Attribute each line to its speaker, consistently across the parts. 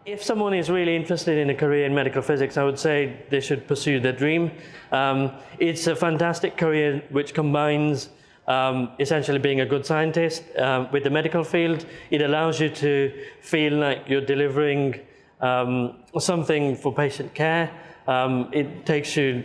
Speaker 1: If someone is really interested in a career in medical physics, I would say they should pursue their dream. It's a fantastic career which combines essentially being a good scientist with the medical field. It allows you to feel like you're delivering something for patient care. It takes you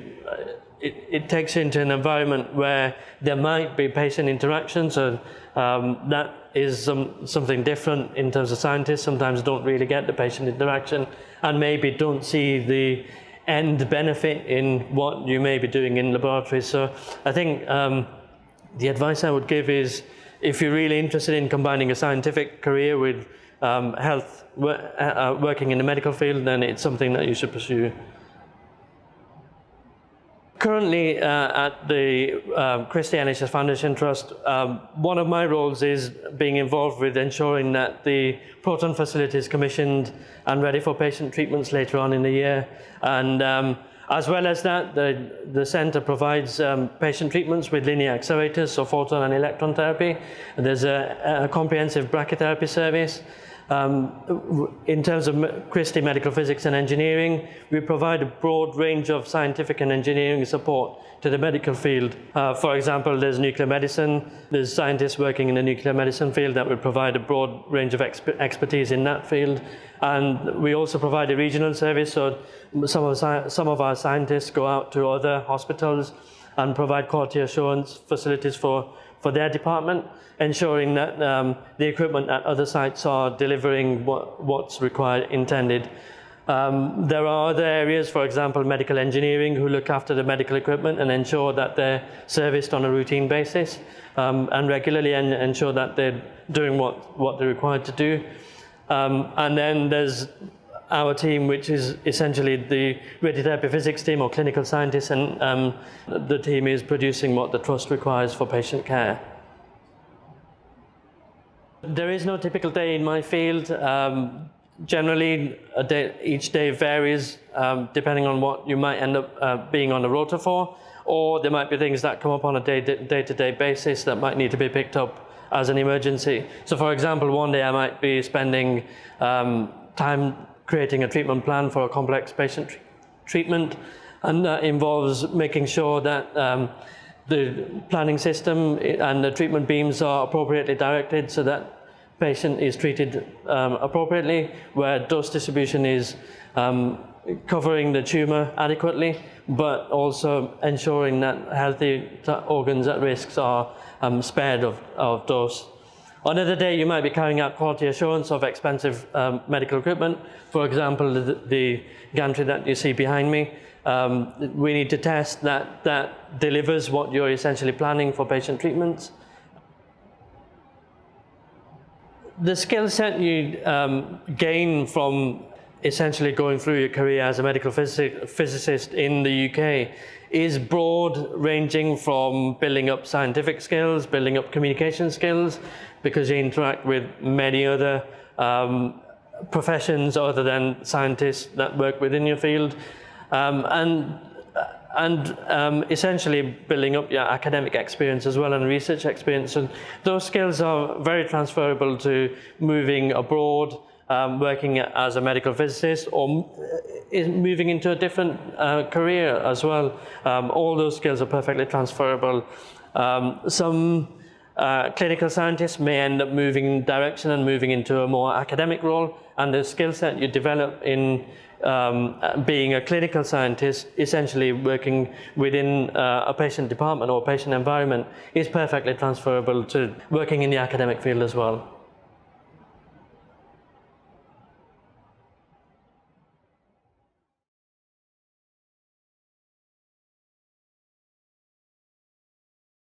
Speaker 1: into an environment where there might be patient interaction, so that is something different in terms of scientists. Sometimes don't really get the patient interaction and maybe don't see the end benefit in what you may be doing in laboratories. So I think the advice I would give is, if you're really interested in combining a scientific career with health, working in the medical field, then it's something that you should pursue. Currently at the Christie NHS Foundation Trust, one of my roles is being involved with ensuring that the proton facility is commissioned and ready for patient treatments later on in the year. And as well as that, the centre provides patient treatments with linear accelerators, so photon and electron therapy. There's a comprehensive brachytherapy service. In terms of Christie Medical Physics and Engineering, we provide a broad range of scientific and engineering support to the medical field. For example, there's nuclear medicine. There's scientists working in the nuclear medicine field that would provide a broad range of expertise in that field. And we also provide a regional service, so some of our scientists go out to other hospitals and provide quality assurance facilities for their department, ensuring that the equipment at other sites are delivering what's required, intended. There are other areas, for example, medical engineering, who look after the medical equipment and ensure that they're serviced on a routine basis and regularly, and ensure that they're doing what they're required to do. And then there's our team, which is essentially the radiotherapy physics team or clinical scientists, and the team is producing what the trust requires for patient care. There is no typical day in my field. Generally, each day varies depending on what you might end up being on the rota for, or there might be things that come up on a day-to-day basis that might need to be picked up as an emergency. So for example, one day I might be spending time creating a treatment plan for a complex patient treatment, and that involves making sure that the planning system and the treatment beams are appropriately directed so that patient is treated appropriately, where dose distribution is covering the tumor adequately, but also ensuring that healthy organs at risk are spared of dose. On another day, you might be carrying out quality assurance of expensive medical equipment. For example, the gantry that you see behind me. We need to test that delivers what you're essentially planning for patient treatments. The skill set you gain from essentially going through your career as a medical physicist in the UK is broad, ranging from building up scientific skills, building up communication skills, because you interact with many other professions other than scientists that work within your field, and essentially building up your academic experience as well and research experience. And those skills are very transferable to moving abroad, working as a medical physicist, or moving into a different career as well. All those skills are perfectly transferable. Some clinical scientists may end up moving direction and moving into a more academic role, and the skill set you develop in being a clinical scientist, essentially working within a patient department or patient environment, is perfectly transferable to working in the academic field as well.